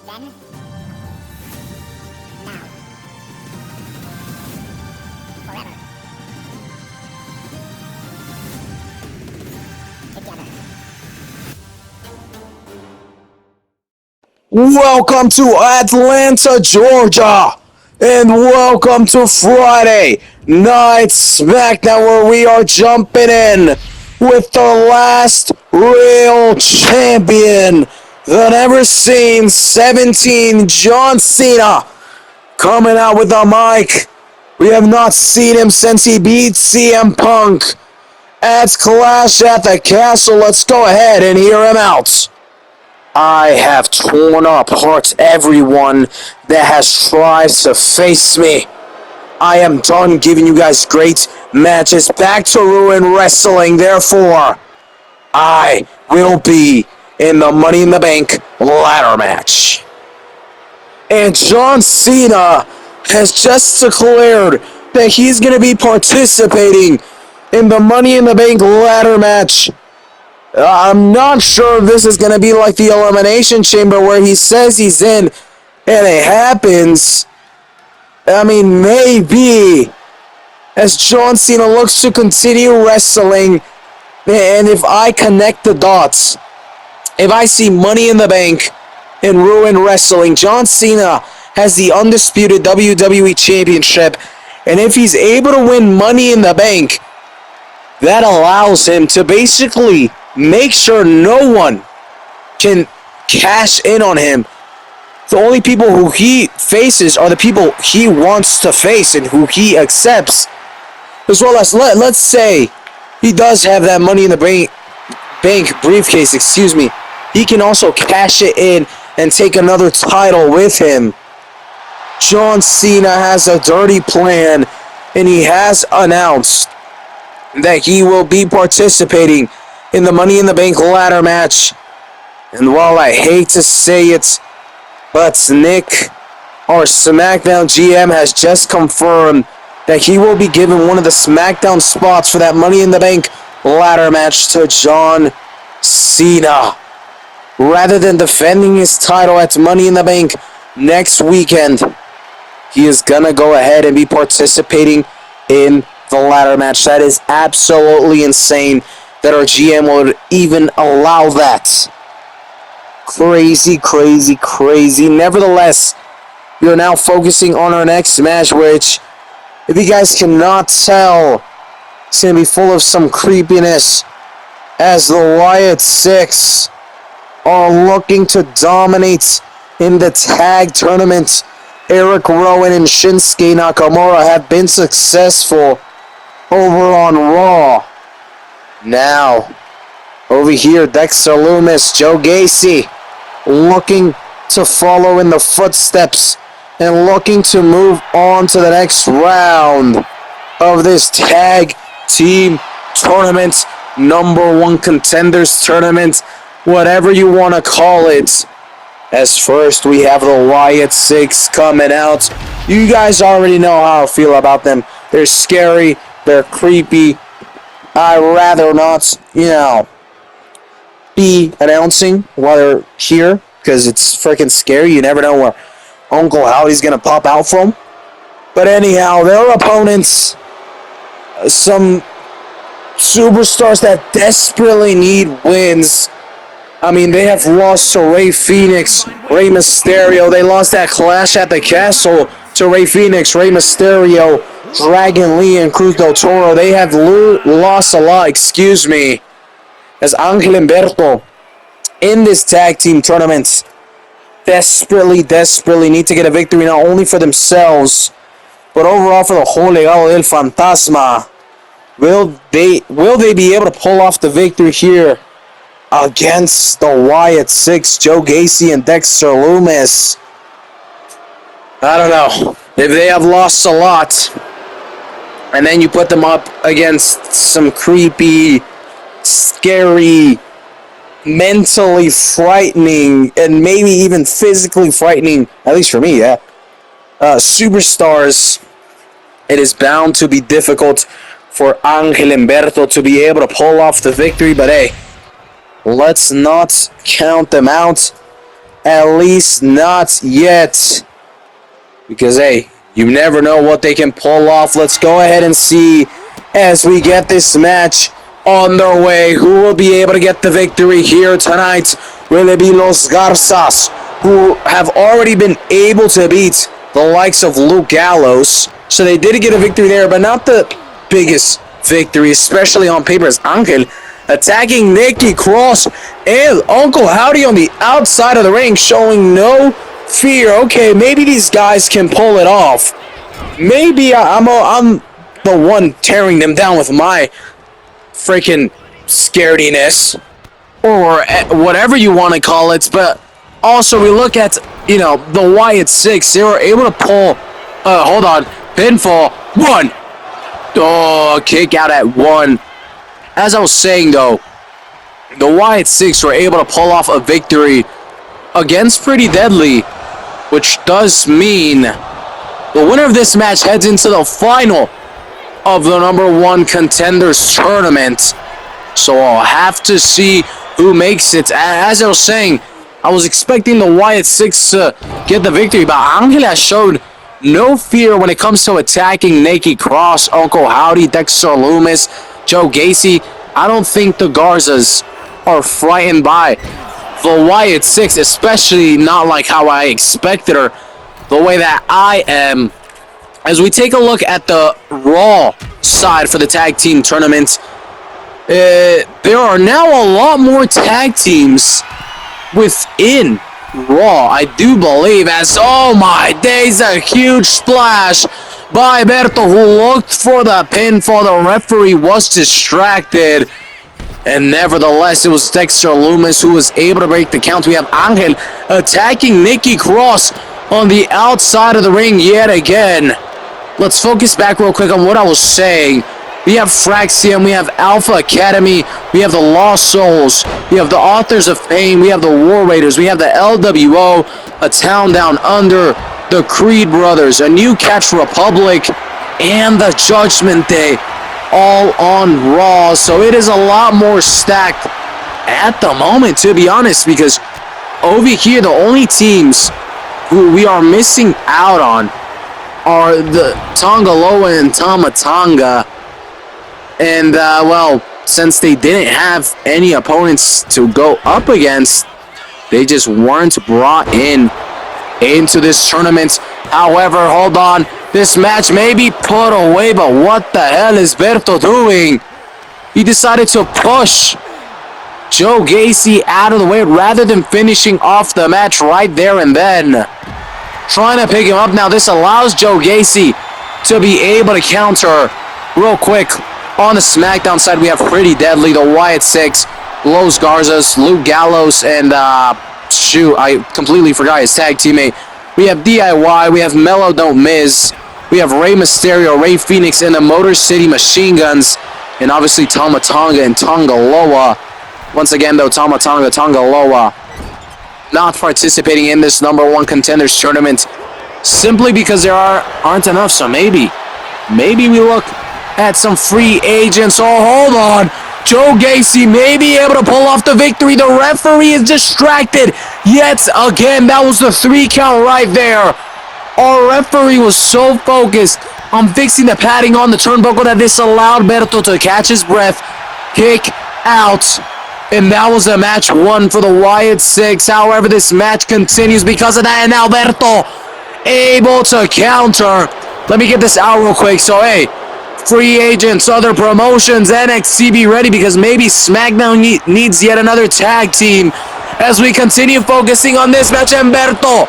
Then, now, forever, together. Welcome to Atlanta, Georgia, and welcome to Friday Night SmackDown, where we are jumping in with the last real champion, the never-seen 17, John Cena, coming out with a mic. We have not seen him since he beat CM Punk at Clash at the Castle. Let's go ahead and hear him out. I have torn apart everyone that has tried to face me. I am done giving you guys great matches. Back to Ruin Wrestling. Therefore, I will be in the Money in the Bank ladder match. And John Cena has just declared that he's going to be participating in the Money in the Bank ladder match. I'm not sure if this is going to be like the Elimination Chamber where he says he's in and it happens. I mean, maybe, as John Cena looks to continue wrestling, and if I connect the dots, if I see Money in the Bank and Ruin Wrestling, John Cena has the undisputed WWE Championship, and if he's able to win Money in the Bank, that allows him to basically make sure no one can cash in on him. The only people who he faces are the people he wants to face and who he accepts. As well as, let's say he does have that Money in the Bank briefcase, he can also cash it in and take another title with him. John Cena has a dirty plan, and he has announced that he will be participating in the Money in the Bank ladder match. And while I hate to say it, but Nick, our SmackDown GM, has just confirmed that he will be giving one of the SmackDown spots for that Money in the Bank ladder match to John Cena. Rather than defending his title at Money in the Bank next weekend, he is gonna go ahead and be participating in the ladder match. That is absolutely insane that our GM would even allow that. Crazy, crazy, crazy. Nevertheless, we are now focusing on our next match, which, if you guys cannot tell, it's going to be full of some creepiness, as the Wyatt Six are looking to dominate in the tag tournament. Eric Rowan and Shinsuke Nakamura have been successful over on Raw. Now, over here, Dexter Lumis, Joe Gacy, looking to follow in the footsteps and looking to move on to the next round of this tag team tournament, number one contenders tournament, whatever you want to call it. As first, we have the Wyatt Six coming out. You guys already know how I feel about them. They're scary, they're creepy. I'd rather not, be announcing while they're here, because it's freaking scary. You never know where Uncle Howdy's going to pop out from. But anyhow, their opponents, some superstars that desperately need wins. I mean, they have lost to Rey Fenix, Rey Mysterio. They lost that Clash at the Castle to Rey Fenix, Rey Mysterio, Dragon Lee, and Cruz del Toro. They have lost a lot, as Angel Humberto in this tag team tournament desperately need to get a victory, not only for themselves, but overall for the whole Legado del Fantasma. Will they be able to pull off the victory here against the Wyatt Six, Joe Gacy and Dexter Lumis? I don't know. If they have lost a lot, and then you put them up against some creepy, scary, mentally frightening, and maybe even physically frightening, at least for me, superstars, it is bound to be difficult for Angel Humberto to be able to pull off the victory. But hey, let's not count them out. At least not yet. Because, hey, you never know what they can pull off. Let's go ahead and see as we get this match on their way. Who will be able to get the victory here tonight? Will it be Los Garzas, who have already been able to beat the likes of Luke Gallows? So they did get a victory there, but not the biggest victory, especially on paper, as Angel attacking Nikki Cross and Uncle Howdy on the outside of the ring, showing no fear. Okay, maybe these guys can pull it off. Maybe I'm the one tearing them down with my freaking scarediness, or whatever you want to call it. But also we look at, the Wyatt Six. They were able to pull, hold on, pinfall, one. Oh, kick out at one. As I was saying, though, the Wyatt Six were able to pull off a victory against Pretty Deadly, which does mean the winner of this match heads into the final of the #1 Contenders Tournament. So I'll have to see who makes it. As I was saying, I was expecting the Wyatt Six to get the victory, but Angela showed no fear when it comes to attacking Nikki Cross, Uncle Howdy, Dexter Loomis, Joe Gacy. I don't think the Garzas are frightened by the Wyatt Six, especially not like how I expected her, the way that I am. As we take a look at the Raw side for the tag team tournament, there are now a lot more tag teams within Raw, I do believe, as, oh my days, a huge splash by Berto, who looked for the pinfall. The referee was distracted, and nevertheless, it was Dexter Loomis who was able to break the count. We have Angel attacking Nikki Cross on the outside of the ring yet again. Let's focus back real quick on what I was saying. We have Fraxium, we have Alpha Academy, we have the Lost Souls, we have the Authors of Pain, we have the War Raiders, we have the LWO, A Town Down Under, the Creed Brothers, A New Catch Republic, and the Judgment Day, all on Raw. So it is a lot more stacked at the moment, to be honest, because over here, the only teams who we are missing out on are the Tongaloa and Tamatanga. And, well, since they didn't have any opponents to go up against, they just weren't brought into this tournament. However, hold on, this match may be put away, but what the hell is Berto doing? He decided to push Joe Gacy out of the way rather than finishing off the match right there and then. Trying to pick him up now. This allows Joe Gacy to be able to counter real quick. On the SmackDown side, we have Pretty Deadly, the Wyatt Six, Los Garzas, Luke Gallows, and shoot, I completely forgot his tag teammate. We have DIY, we have Mello Don't Miz, we have Rey Mysterio, Rey Fenix, and the Motor City Machine Guns, and obviously Tamatanga and Tongaloa. Once again, though, Tongaloa not participating in this #1 Contenders Tournament simply because there aren't enough. So maybe we look at some free agents. Oh, hold on. Joe Gacy may be able to pull off the victory. The referee is distracted yet again. That was the 3 count right there. Our referee was so focused on fixing the padding on the turnbuckle that this allowed Berto to catch his breath, kick out, and that was a match 1 for the Wyatt Six. However, this match continues because of that, and now Berto able to counter. Let me get this out real quick. So, hey, free agents, other promotions, NXT, be ready because maybe SmackDown needs yet another tag team as we continue focusing on this match. Humberto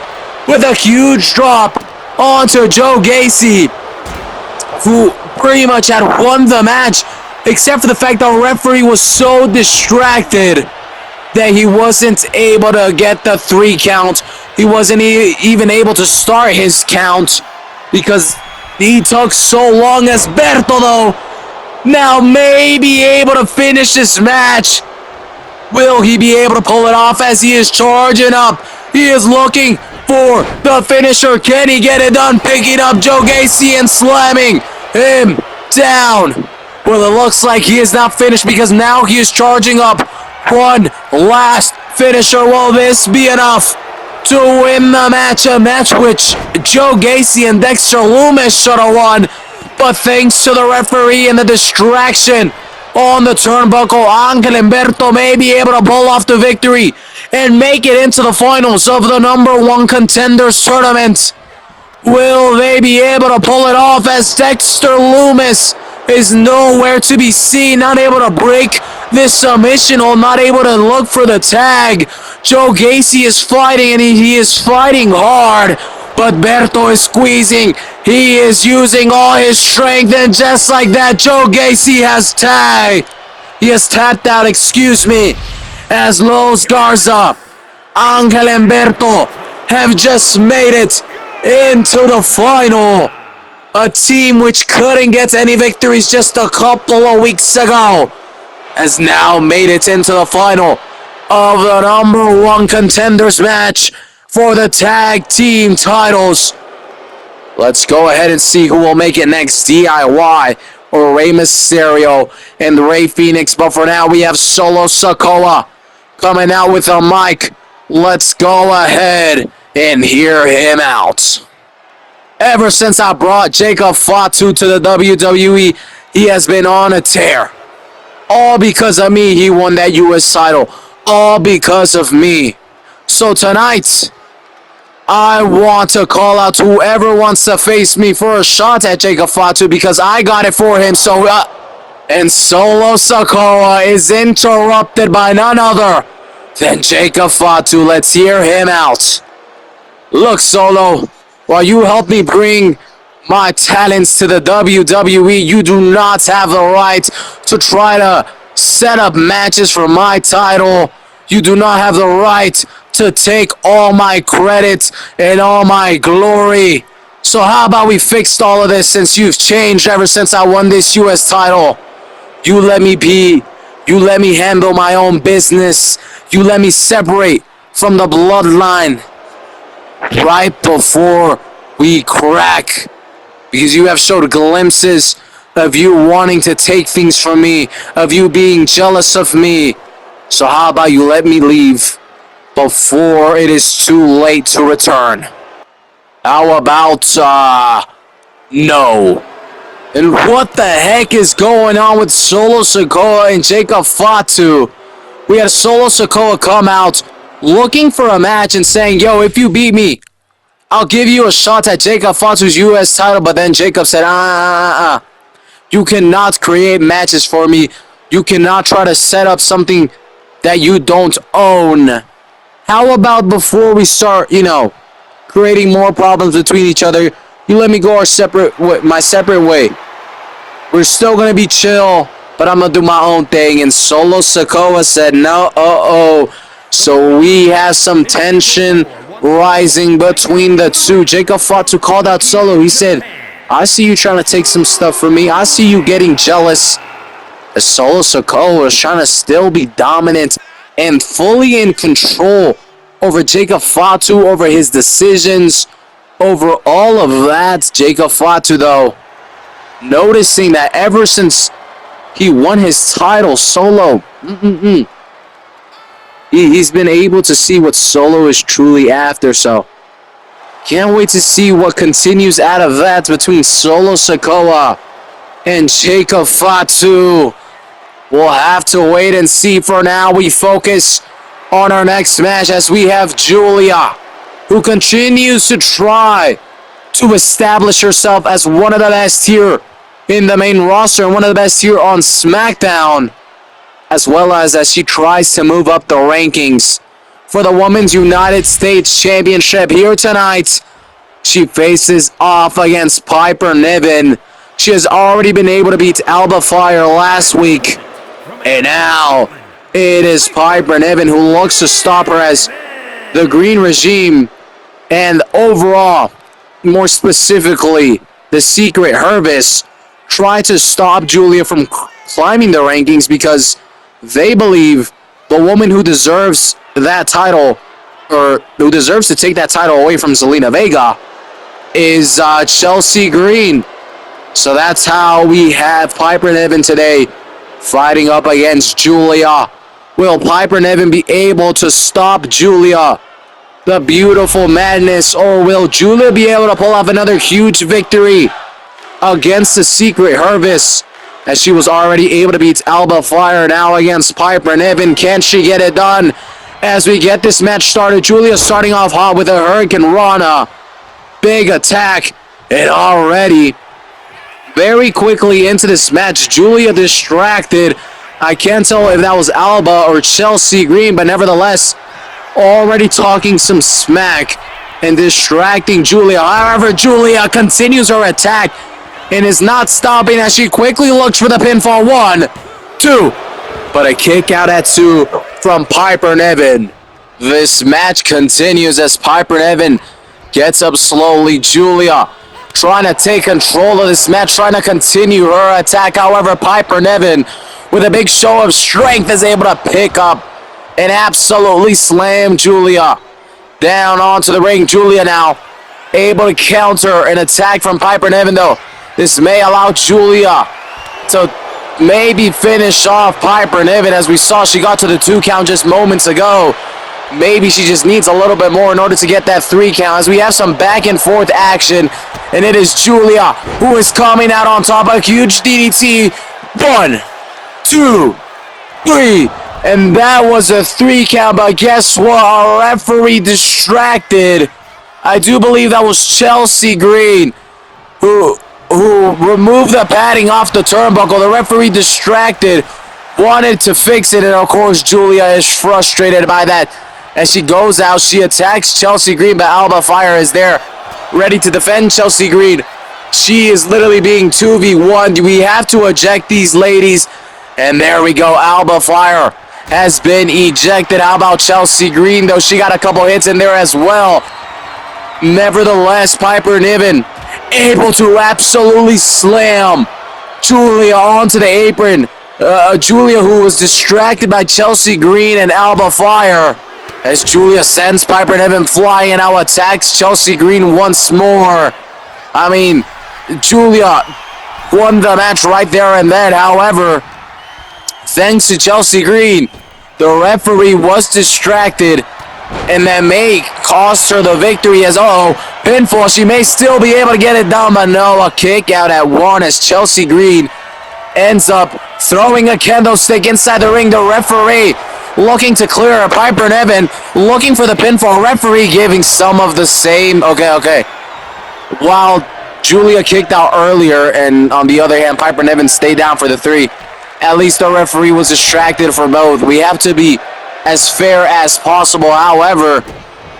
with a huge drop onto Joe Gacy, who pretty much had won the match, except for the fact the referee was so distracted that he wasn't able to get the 3 count. He wasn't even able to start his count because he took so long. As Berto, though, now may be able to finish this match. Will he be able to pull it off as he is charging up? He is looking for the finisher. Can he get it done? Picking up Joe Gacy and slamming him down. Well, it looks like he is not finished because now he is charging up one last finisher. Will this be enough? to win the match, a match which Joe Gacy and Dexter Lumis should have won, but thanks to the referee and the distraction on the turnbuckle, Angel Humberto may be able to pull off the victory and make it into the finals of the #1 Contenders Tournament. Will they be able to pull it off, as Dexter Lumis is nowhere to be seen, not able to break this submission or not able to look for the tag? Joe Gacy is fighting, and he is fighting hard, but Berto is squeezing. He is using all his strength, and just like that, Joe Gacy has tagged. He has tapped out, as Los Garza, Angel Humberto have just made it into the final. A team which couldn't get any victories just a couple of weeks ago has now made it into the final of the #1 Contenders match for the tag team titles. Let's go ahead and see who will make it next, DIY or Rey Mysterio and Rey Fenix. But for now, we have Solo Sikoa coming out with a mic. Let's go ahead and hear him out. Ever since I brought Jacob Fatu to the WWE, he has been on a tear. All because of me, he won that US title. All because of me. So tonight, I want to call out to whoever wants to face me for a shot at Jacob Fatu, because I got it for him. And Solo Sikoa is interrupted by none other than Jacob Fatu. Let's hear him out. Look, Solo, while you help me bring my talents to the WWE, you do not have the right to try to set up matches for my title. You do not have the right to take all my credit and all my glory. So how about we fix all of this, since you've changed ever since I won this US title? You let me be. You let me handle my own business. You let me separate from the bloodline right before we crack, because you have showed glimpses of you wanting to take things from me, of you being jealous of me. So how about you let me leave before it is too late to return? How about, no? And what the heck is going on with Solo Sikoa and Jacob Fatu? We had Solo Sikoa come out looking for a match and saying, yo, if you beat me, I'll give you a shot at Jacob Fatu's US title. But then Jacob said, you cannot create matches for me. You cannot try to set up something that you don't own. How about before we start, creating more problems between each other, you let me go my separate way. We're still going to be chill, but I'm going to do my own thing. And Solo Sikoa said, no, So we have some tension rising between the two. Jacob Fatu called out Solo. He said, I see you trying to take some stuff from me. I see you getting jealous. As Solo Sikoa is trying to still be dominant and fully in control over Jacob Fatu, over his decisions, over all of that. Jacob Fatu, though, noticing that ever since he won his title, Solo, he's been able to see what Solo is truly after. So can't wait to see what continues out of that between Solo Sikoa and Jacob Fatu. We'll have to wait and see. For now, we focus on our next match, as we have Julia, who continues to try to establish herself as one of the best here in the main roster and one of the best here on SmackDown, as well as she tries to move up the rankings for the Women's United States Championship here tonight. She faces off against Piper Niven. She has already been able to beat Alba Fire last week, and now it is Piper Niven who looks to stop her, as the Green Regime and overall, more specifically, the Secret Hervis try to stop Julia from climbing the rankings, because they believe the woman who deserves that title, or who deserves to take that title away from Zelina Vega, is Chelsea Green. So that's how we have Piper Niven today fighting up against Julia. Will Piper Niven be able to stop Julia, the beautiful madness, or will Julia be able to pull off another huge victory against the Secret Harvest, as she was already able to beat Alba Fire? Now against Piper Niven. Can she get it done? As we get this match started, Julia starting off hot with a Hurricane Rana. Big attack, and already very quickly into this match, Julia distracted. I can't tell if that was Alba or Chelsea Green, but nevertheless, already talking some smack and distracting Julia. However, Julia continues her attack and is not stopping as she quickly looks for the pinfall. 1, 2, but a kick out at 2 from Piper Niven. This match continues as Piper Niven gets up slowly. Julia trying to take control of this match, trying to continue her attack. However, Piper Niven, with a big show of strength, is able to pick up and absolutely slam Julia down onto the ring. Julia now able to counter an attack from Piper Niven, though. This may allow Julia to maybe finish off Piper Niven. As we saw, she got to the 2 count just moments ago. Maybe she just needs a little bit more in order to get that 3 count, as we have some back and forth action, and it is Julia who is coming out on top. A huge DDT. 1, 2, 3, and that was a 3 count, but guess what? Our referee distracted. I do believe that was Chelsea Green who removed the padding off the turnbuckle. The referee distracted, wanted to fix it, and of course Julia is frustrated by that. As she goes out, she attacks Chelsea Green, but Alba Fire is there, ready to defend Chelsea Green. She is literally being 2v1. We have to eject these ladies. And there we go. Alba Fire has been ejected. How about Chelsea Green, though? She got a couple hits in there as well. Nevertheless, Piper Niven able to absolutely slam Julia onto the apron. Julia, who was distracted by Chelsea Green and Alba Fire, as Julia sends Piper Niven flying and now attacks Chelsea Green once more. I mean, Julia won the match right there and then. However, thanks to Chelsea Green, the referee was distracted, and that may cost her the victory. As pinfall, she may still be able to get it done, but no, a kick out at 1 as Chelsea Green ends up throwing a kendo stick inside the ring. The referee looking to clear Piper Niven, looking for the pinfall. Referee giving some of the same. Okay. While Julia kicked out earlier, and on the other hand, Piper Niven stayed down for the 3. At least the referee was distracted for both. We have to be as fair as possible. However,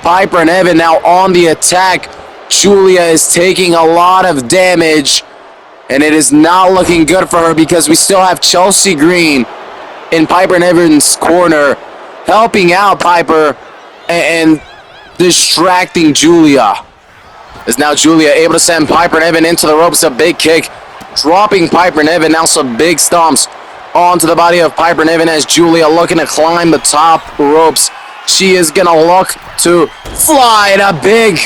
Piper Niven now on the attack. Julia is taking a lot of damage, and it is not looking good for her because we still have Chelsea Green in Piper Niven's corner, helping out Piper and distracting Julia. As now Julia able to send Piper Niven into the ropes. A big kick, dropping Piper Niven. Now some big stomps onto the body of Piper Niven as Julia looking to climb the top ropes. She is gonna look to fly, and a big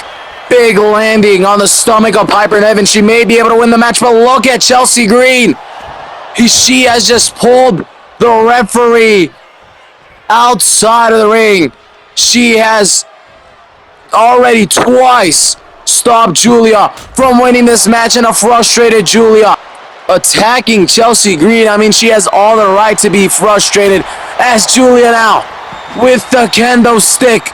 landing on the stomach of Piper Niven. She may be able to win the match, but look at Chelsea Green. She has just pulled the referee outside of the ring. She has already twice stopped Julia from winning this match, and a frustrated Julia attacking Chelsea Green. I mean, she has all the right to be frustrated, as Julia now with the kendo stick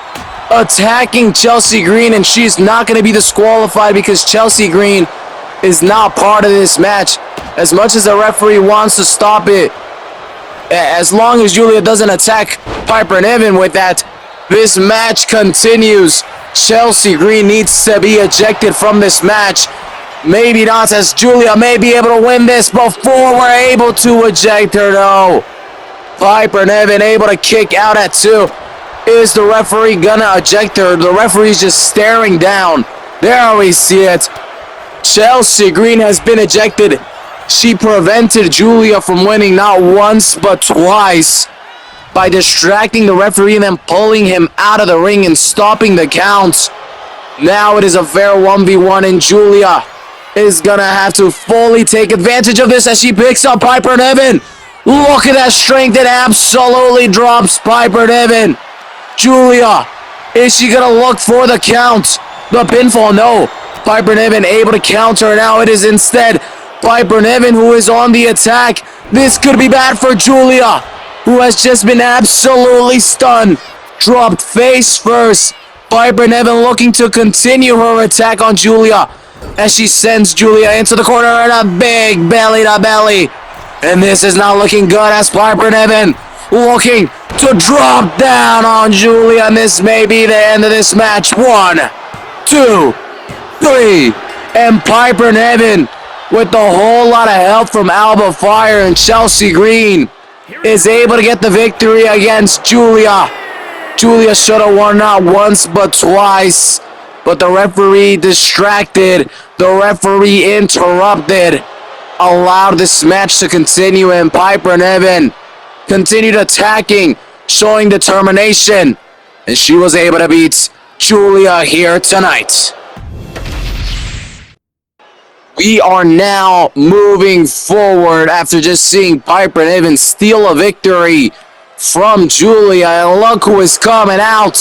attacking Chelsea Green, and she's not going to be disqualified because Chelsea Green is not part of this match. As much as the referee wants to stop it, as long as Julia doesn't attack Piper Niven with that, this match continues. Chelsea Green needs to be ejected from this match. Maybe not, as Julia may be able to win this before we're able to eject her. No. Piper Niven able to kick out at 2. Is the referee gonna eject her? The referee's just staring down. There we see it. Chelsea Green has been ejected. She prevented Julia from winning not once but twice by distracting the referee and then pulling him out of the ring and stopping the counts. Now it is a fair 1v1, and Julia is gonna have to fully take advantage of this as she picks up Piper Niven. Look at that strength. It absolutely drops Piper Niven. Julia Is she gonna look for the count? The pinfall, no. Piper Niven able to counter. Now it is instead Piper Niven who is on the attack. This could be bad for Julia, who has just been absolutely stunned. Dropped face first. Piper Niven looking to continue her attack on Julia as she sends Julia into the corner and a big belly to belly. And this is not looking good as Piper Niven looking to drop down on Julia, and this may be the end of this match. 1, 2, 3, and Piper Niven, with a whole lot of help from Alba Fire and Chelsea Green, is able to get the victory against Julia. Julia should have won not once but twice, but the referee distracted, the referee interrupted, allowed this match to continue, and Piper Niven continued attacking, showing determination, and she was able to beat Julia here tonight. We are now moving forward after just seeing Piper Niven steal a victory from Julia, and look who is coming out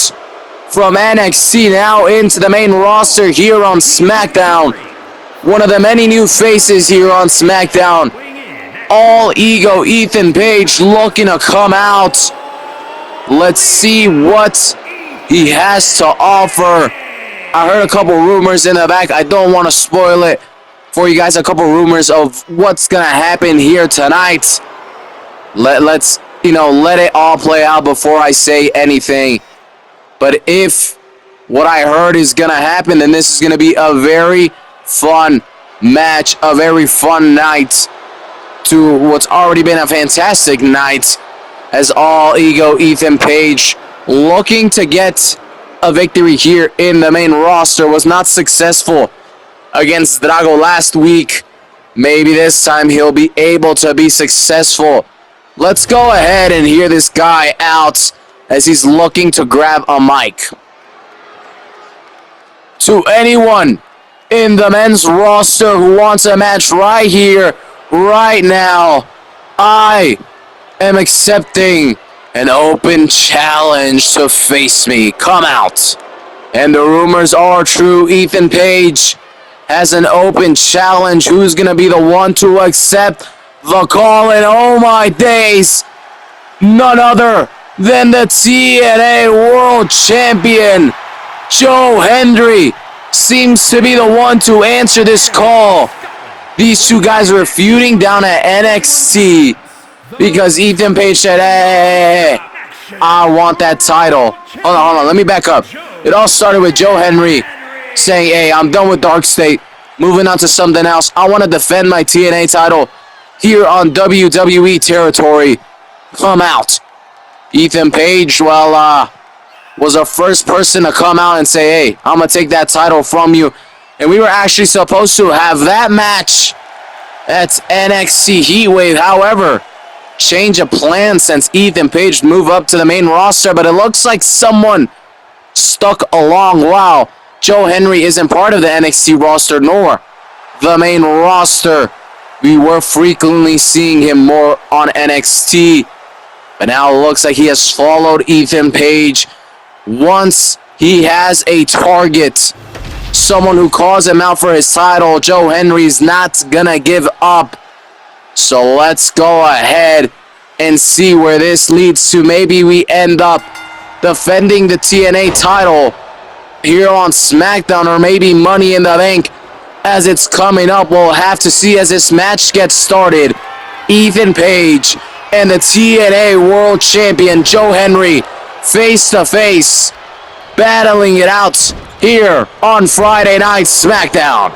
from NXT now into the main roster here on SmackDown. One of the many new faces here on SmackDown. All Ego Ethan Page looking to come out. Let's see what he has to offer. I heard a couple rumors in the back. I don't want to spoil it for you guys. A couple rumors of what's going to happen here tonight. Let's let it all play out before I say anything. But if what I heard is going to happen, then this is going to be a very fun match, a very fun night to what's already been a fantastic night, as All Ego Ethan Page, looking to get a victory here in the main roster, was not successful against Drago last week. Maybe this time he'll be able to be successful. Let's go ahead and hear this guy out as he's looking to grab a mic. To anyone in the men's roster who wants a match right here, right now, I am accepting an open challenge to face me. Come out. And the rumors are true. Ethan Page has an open challenge. Who's going to be the one to accept the call? And oh my days, none other than the TNA World Champion, Joe Hendry, seems to be the one to answer this call. These two guys were feuding down at NXT because Ethan Page said, hey, I want that title. Hold on, let me back up. It all started with Joe Hendry saying, hey, I'm done with Dark State, moving on to something else. I want to defend my TNA title here on WWE territory. Come out. Ethan Page, was the first person to come out and say, hey, I'm going to take that title from you. And we were actually supposed to have that match at NXT Heatwave. However, change of plans since Ethan Page moved up to the main roster. But it looks like someone stuck along. Wow, Joe Hendry isn't part of the NXT roster nor the main roster. We were frequently seeing him more on NXT. But now it looks like he has followed Ethan Page. Once he has a target, someone who calls him out for his title, Joe Hendry's not gonna give up. So let's go ahead and see where this leads to. Maybe we end up defending the TNA title here on SmackDown, or maybe Money in the Bank as it's coming up. We'll have to see as this match gets started. Ethan Page and the TNA World Champion Joe Hendry face to face, battling it out here on Friday Night SmackDown.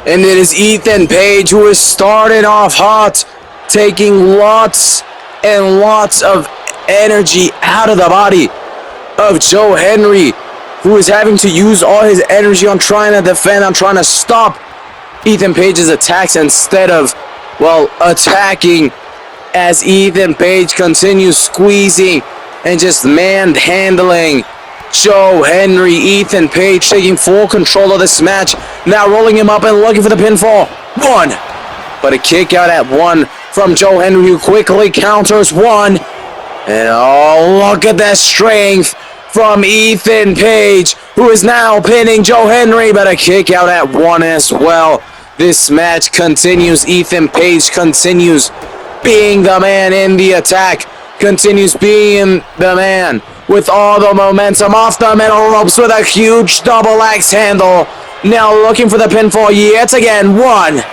And it is Ethan Page who is starting off hot, taking lots and lots of energy out of the body of Joe Hendry, who is having to use all his energy on trying to defend, on trying to stop Ethan Page's attacks instead of, attacking, as Ethan Page continues squeezing and just manhandling Joe Hendry. Ethan Page taking full control of this match, now rolling him up and looking for the pinfall. 1, but a kick out at 1 from Joe Hendry, who quickly counters 1. And oh, look at that strength from Ethan Page, who is now pinning Joe Henry, but a kick out at 1 as well. This match continues. Ethan Page continues being the man in the attack, continues being the man with all the momentum off the middle ropes with a huge double axe handle. Now looking for the pinfall yet again. 1.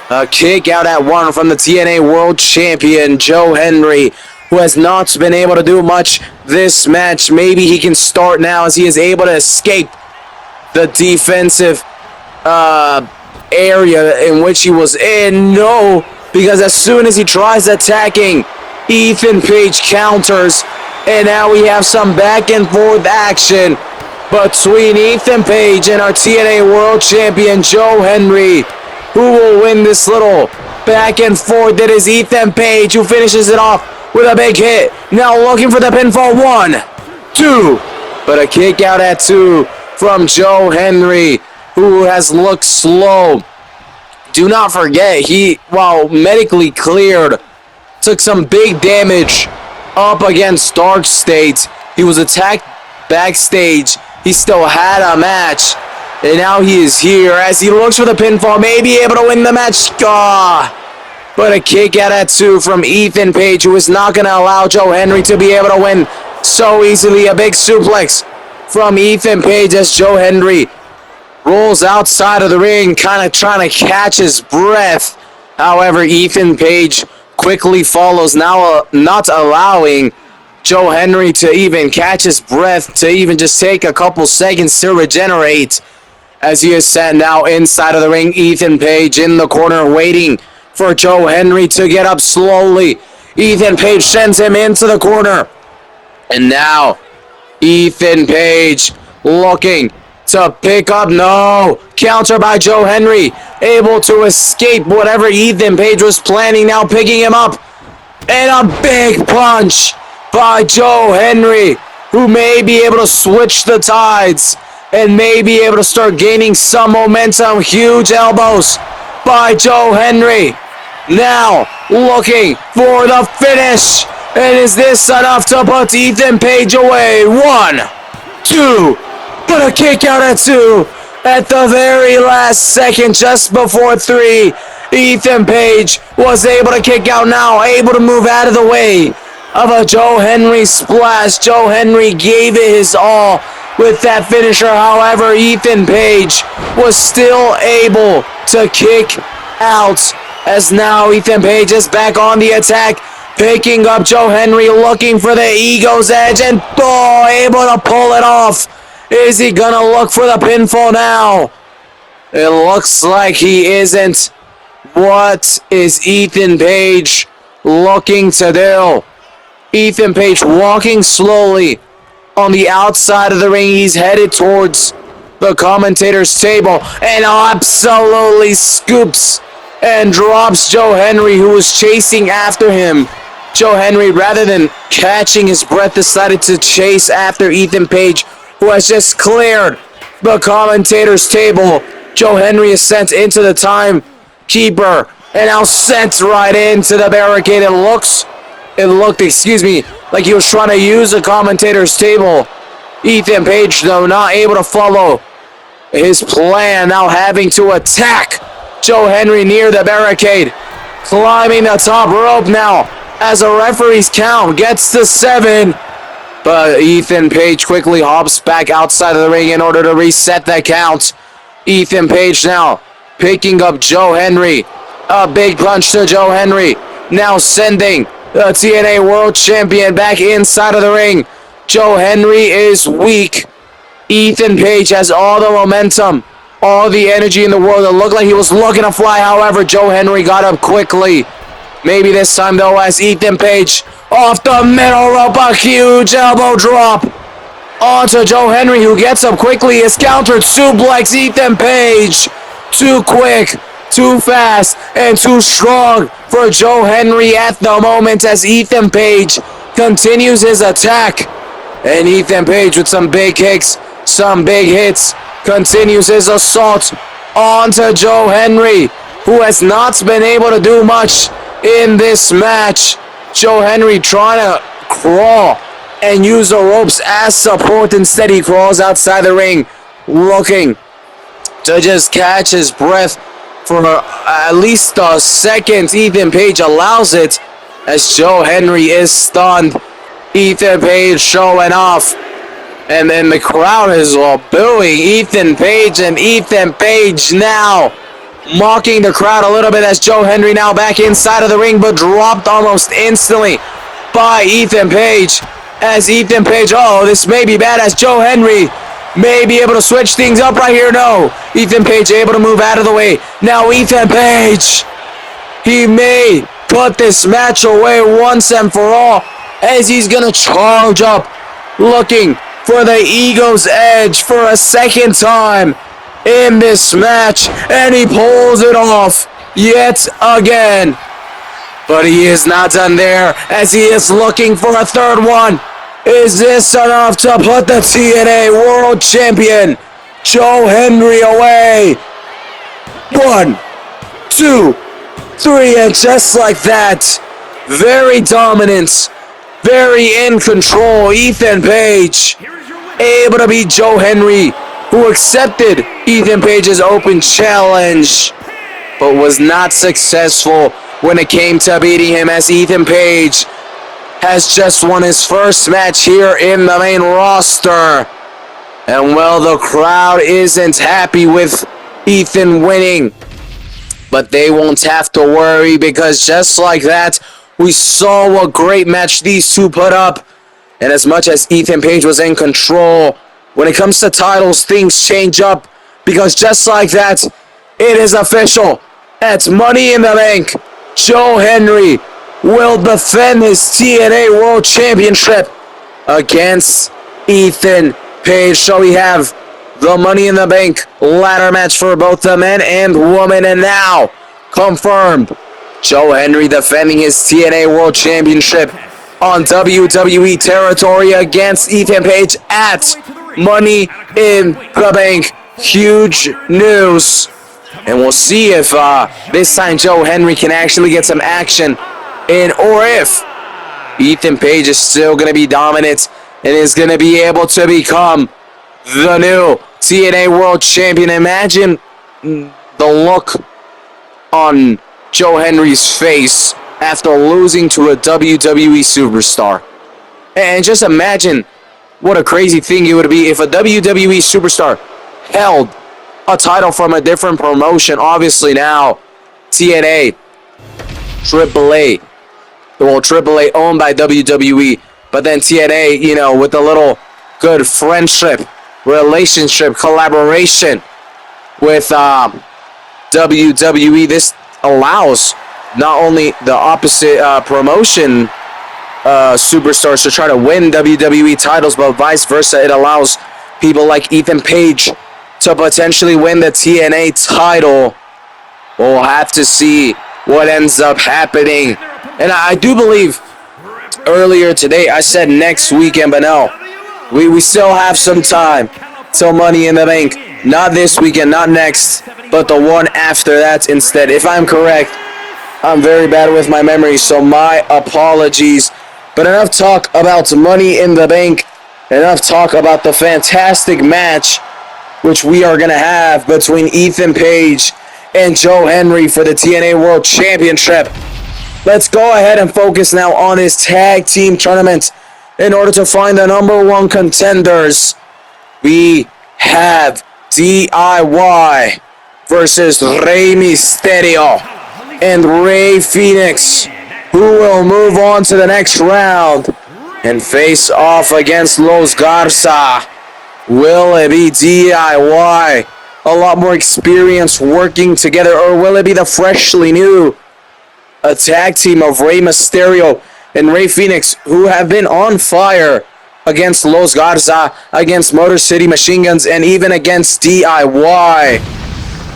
A kick out at 1 from the TNA World Champion, Joe Henry, who has not been able to do much this match. Maybe he can start now as he is able to escape the defensive area in which he was in. No, because as soon as he tries attacking, Ethan Page counters, and now we have some back and forth action between Ethan Page and our TNA World Champion, Joe Henry. Who will win this little back and forth? That is Ethan Page, who finishes it off with a big hit. Now looking for the pinfall. 1, 2. But a kick out at 2 from Joe Henry, who has looked slow. Do not forget, he, while medically cleared, took some big damage up against Dark State. He was attacked backstage. He still had a match. And now he is here as he looks for the pinfall, may be able to win the match. But a kick out at 2 from Ethan Page, who is not going to allow Joe Henry to be able to win so easily. A big suplex from Ethan Page as Joe Henry rolls outside of the ring, kind of trying to catch his breath. However, Ethan Page quickly follows, now not allowing Joe Henry to even catch his breath, to even just take a couple seconds to regenerate, as he is sat now inside of the ring. Ethan Page in the corner waiting for Joe Henry to get up slowly. Ethan Page sends him into the corner. And now Ethan Page looking to pick up. No. Counter by Joe Henry. Able to escape whatever Ethan Page was planning. Now picking him up. And a big punch by Joe Henry, who may be able to switch the tides and may be able to start gaining some momentum. Huge elbows by Joe Henry. Now looking for the finish. And is this enough to put Ethan Page away? 1, 2. But a kick out at 2 at the very last second, just before 3. Ethan Page was able to kick out now, able to move out of the way of a Joe Henry splash. Joe Henry gave it his all with that finisher. However, Ethan Page was still able to kick out, as now Ethan Page is back on the attack, picking up Joe Henry, looking for the Ego's Edge, and able to pull it off. Is he gonna look for the pinfall now? It looks like he isn't. What is Ethan Page looking to do? Ethan Page walking slowly on the outside of the ring. He's headed towards the commentator's table and absolutely scoops and drops Joe Henry, who was chasing after him. Joe Henry, rather than catching his breath, decided to chase after Ethan Page, who has just cleared the commentator's table. Joe Henry is sent into the timekeeper and now sent right into the barricade. It looked, like he was trying to use the commentator's table. Ethan Page, though, not able to follow his plan, now having to attack Joe Henry near the barricade, climbing the top rope now as a referee's count gets to 7. But Ethan Page quickly hops back outside of the ring in order to reset that count. Ethan Page now picking up Joe Henry. A big punch to Joe Henry, now sending the TNA World Champion back inside of the ring. Joe Henry is weak. Ethan Page has all the momentum, all the energy in the world. It looked like he was looking to fly. However, Joe Henry got up quickly. Maybe this time, though, as Ethan Page off the middle rope, a huge elbow drop onto Joe Henry, who gets up quickly. Is countered suplex. Ethan Page, too quick, too fast, and too strong for Joe Henry at the moment, as Ethan Page continues his attack. And Ethan Page, with some big kicks, some big hits, continues his assault onto Joe Henry, who has not been able to do much in this match. Joe Henry trying to crawl and use the ropes as support. Instead, he crawls outside the ring, looking to just catch his breath for at least a second. Ethan Page allows it as Joe Henry is stunned. Ethan Page showing off. And then the crowd is all booing Ethan Page, and Ethan Page now mocking the crowd a little bit as Joe Henry now back inside of the ring, but dropped almost instantly by Ethan Page. As Ethan Page, oh, this may be bad as Joe Henry may be able to switch things up right here. No, Ethan Page able to move out of the way. Now Ethan Page, he may put this match away once and for all as he's gonna charge up looking for the Ego's Edge for a second time in this match, and he pulls it off yet again. But he is not done there as he is looking for a third one. Is this enough to put the TNA World Champion Joe Henry away? 1, 2, 3, and just like that, very dominant, very in control, Ethan Page able to beat Joe Henry, who accepted Ethan Page's open challenge, but was not successful when it came to beating him, as Ethan Page has just won his first match here in the main roster. And well, the crowd isn't happy with Ethan winning, but they won't have to worry, because just like that, we saw what great match these two put up. And as much as Ethan Page was in control, when it comes to titles, things change up, because just like that, it is official. At Money in the Bank, Joe Henry will defend his TNA World Championship against Ethan Page. So we have the Money in the Bank ladder match for both the men and women, and now confirmed, Joe Henry defending his TNA World Championship on WWE territory against Ethan Page at Money in the Bank. Huge news. And we'll see if this time Joe Henry can actually get some action in, or if Ethan Page is still going to be dominant and is going to be able to become the new TNA World Champion. Imagine the look on Joe Henry's face after losing to a WWE superstar. And just imagine what a crazy thing it would be if a WWE superstar held a title from a different promotion. Obviously now, TNA, AAA, well, AAA owned by WWE, but then TNA, you know, with a little good friendship, relationship, collaboration with WWE, this allows not only the opposite promotion superstars to try to win WWE titles, but vice versa. It allows people like Ethan Page to potentially win the TNA title. We'll have to see what ends up happening. And I do believe earlier today I said next weekend, but no, we still have some time till Money in the Bank. Not this weekend, not next, but the one after that instead. If I'm correct, I'm very bad with my memory, so my apologies. But enough talk about Money in the Bank. Enough talk about the fantastic match which we are going to have between Ethan Page and Joe Henry for the TNA World Championship. Let's go ahead and focus now on this tag team tournament in order to find the number one contenders. We have DIY versus Rey Mysterio and Rey Fenix, who will move on to the next round and face off against Los Garza. Will it be DIY, a lot more experience working together, or will it be the freshly new tag team of Rey Mysterio and Rey Fenix, who have been on fire against Los Garza, against Motor City Machine Guns, and even against DIY?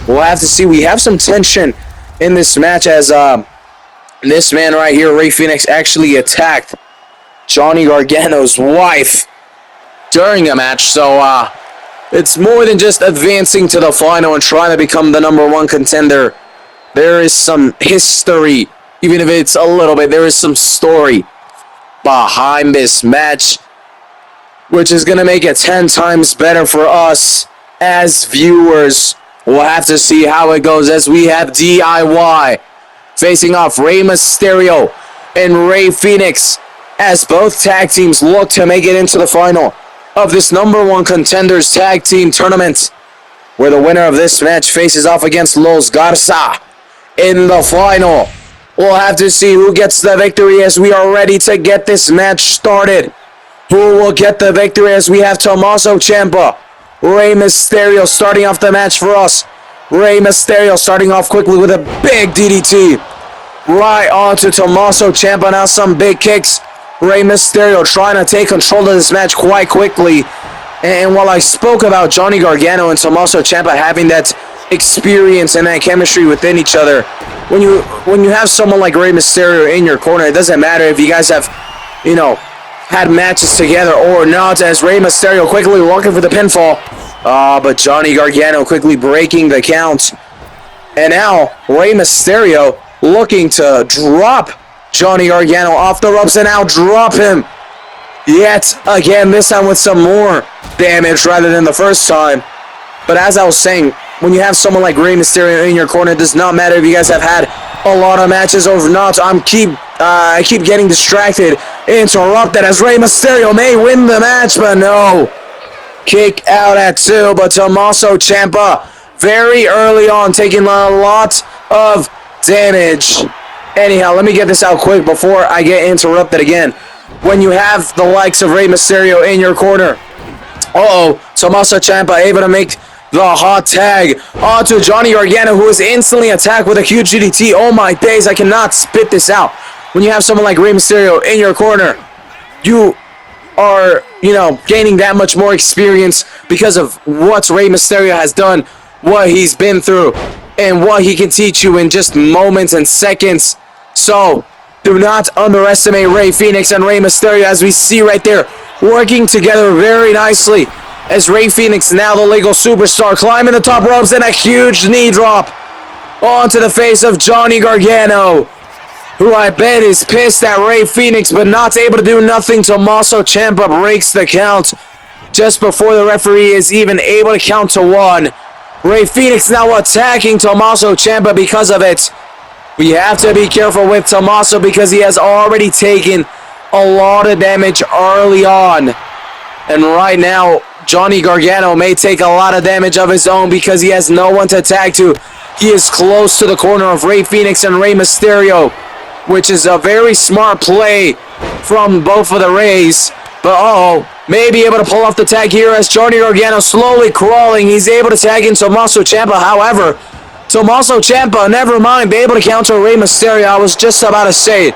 We'll have to see. We have some tension in this match as this man right here, Rey Fenix, actually attacked Johnny Gargano's wife during a match. So it's more than just advancing to the final and trying to become the number one contender. There is some history, even if it's a little bit. There is some story behind this match. which is going to make it 10 times better for us as viewers. We'll have to see how it goes as we have DIY facing off Rey Mysterio and Rey Fenix as both tag teams look to make it into the final of this #1 Contenders Tag Team Tournament, where the winner of this match faces off against Los Garza in the final. We'll have to see who gets the victory as we are ready to get this match started. Who will get the victory as we have Tommaso Ciampa, Rey Mysterio starting off the match for us. Rey Mysterio starting off quickly with a big DDT. Right onto Tommaso Ciampa, now some big kicks. Rey Mysterio trying to take control of this match quite quickly. And while I spoke about Johnny Gargano and Tommaso Ciampa having that experience and that chemistry within each other, when you have someone like Rey Mysterio in your corner, it doesn't matter if you guys have, had matches together or not, as Rey Mysterio quickly looking for the pinfall. But Johnny Gargano quickly breaking the count. And now Rey Mysterio looking to drop Johnny Gargano off the ropes and now drop him yet again, this time with some more damage rather than the first time. But as I was saying, when you have someone like Rey Mysterio in your corner, it does not matter if you guys have had a lot of matches or not. I keep getting distracted, interrupted as Rey Mysterio may win the match, but no. Kick out at 2, but Tommaso Ciampa very early on taking a lot of damage. Anyhow, let me get this out quick before I get interrupted again. When you have the likes of Rey Mysterio in your corner, Tommaso Ciampa able to make the hot tag onto Johnny Gargano, who is instantly attacked with a huge DDT. Oh my days, I cannot spit this out. When you have someone like Rey Mysterio in your corner, you are, gaining that much more experience because of what Rey Mysterio has done, what he's been through, and what he can teach you in just moments and seconds. So, do not underestimate Rey Fenix and Rey Mysterio, as we see right there, working together very nicely. As Rey Fenix, now the legal superstar, climbing the top ropes and a huge knee drop onto the face of Johnny Gargano, who I bet is pissed at Rey Fenix, but not able to do nothing. Tommaso Ciampa breaks the count just before the referee is even able to count to 1. Rey Fenix now attacking Tommaso Ciampa because of it. We have to be careful with Tommaso because he has already taken a lot of damage early on. And right now, Johnny Gargano may take a lot of damage of his own because he has no one to tag to. He is close to the corner of Rey Fenix and Rey Mysterio, which is a very smart play from both of the Reys. But may be able to pull off the tag here as Johnny Gargano slowly crawling. He's able to tag in Tommaso Ciampa. However, Tommaso Ciampa, never mind, be able to counter Rey Mysterio. I was just about to say,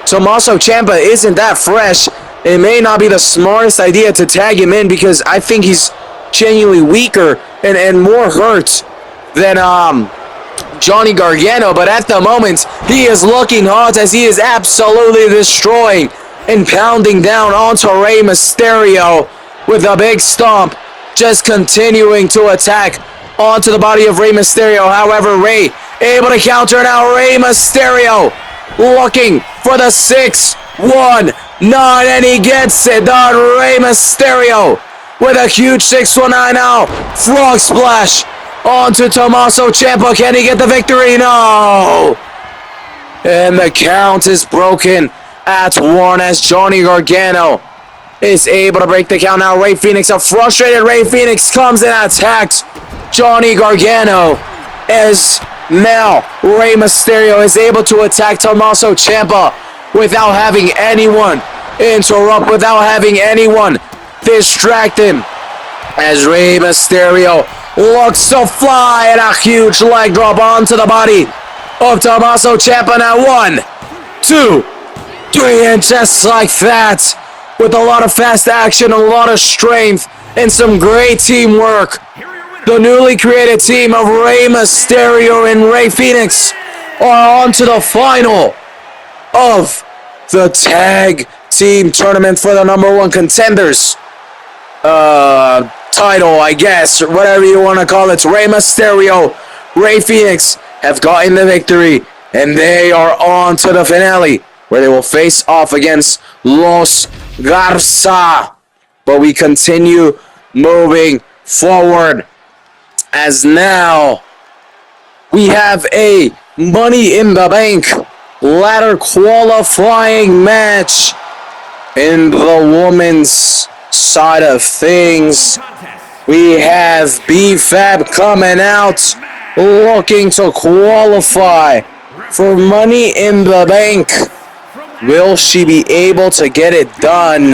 Tommaso Ciampa isn't that fresh. It may not be the smartest idea to tag him in because I think he's genuinely weaker and more hurt than Johnny Gargano. But at the moment, he is looking hot as he is absolutely destroying and pounding down onto Rey Mysterio with a big stomp, just continuing to attack onto the body of Rey Mysterio. However, Rey able to counter now. Rey Mysterio looking for the 6-1-9, and he gets it done. Rey Mysterio with a huge 619 now. Frog splash onto Tommaso Ciampa. Can he get the victory? No! And the count is broken at 1 as Johnny Gargano is able to break the count now. Rey Fenix, a frustrated Rey Fenix, comes and attacks Johnny Gargano as now Rey Mysterio is able to attack Tommaso Ciampa without having anyone interrupt, without having anyone distract him, as Rey Mysterio looks to fly and a huge leg drop onto the body of Tommaso Ciampa. Now 1, 2, 3, and just like that, with a lot of fast action, a lot of strength, and some great teamwork, the newly created team of Rey Mysterio and Rey Fenix are on to the final of the tag team tournament for the #1 contenders title, I guess, or whatever you want to call it. Rey Mysterio, Rey Fenix have gotten the victory, and they are on to the finale, where they will face off against Los Garza. But we continue moving forward, as now we have a Money in the Bank ladder qualifying match in the women's side of things. We have B-Fab coming out looking to qualify for Money in the Bank. Will she be able to get it done?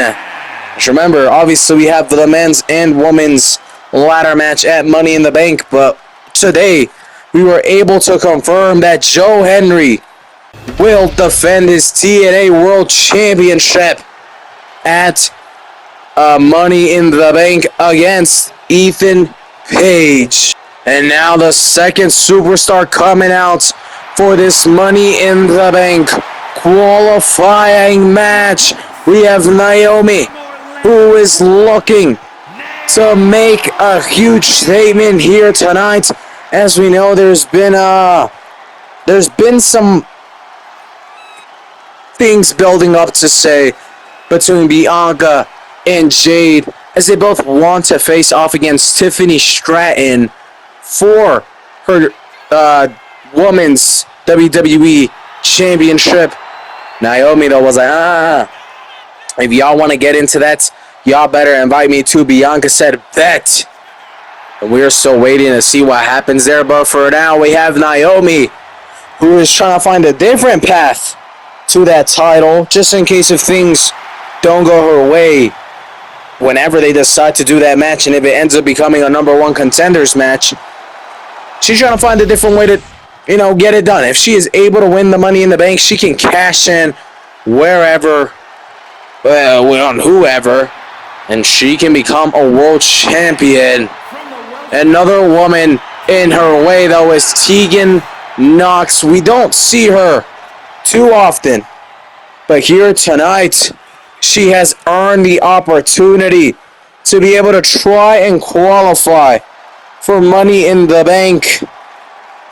Just remember, obviously we have the men's and women's ladder match at Money in the Bank, but today we were able to confirm that Joe Henry will defend his TNA World Championship at Money in the Bank against Ethan Page. And now the second superstar coming out for this Money in the Bank qualifying match. We have Naomi, who is looking to make a huge statement here tonight. As we know, there's been some things building up to say between Bianca and Jade, as they both want to face off against Tiffany Stratton for her women's WWE Championship. Naomi, though, was like, if y'all want to get into that, y'all better invite me too. Bianca said, bet. And we're still waiting to see what happens there. But for now, we have Naomi, who is trying to find a different path to that title, just in case if things don't go her way whenever they decide to do that match. And if it ends up becoming a #1 contenders match, she's trying to find a different way to, get it done. If she is able to win the Money in the Bank, she can cash in wherever, on whoever, and she can become a world champion. Another woman in her way, though, is Tegan Nox. We don't see her too often, but here tonight, she has earned the opportunity to be able to try and qualify for Money in the Bank.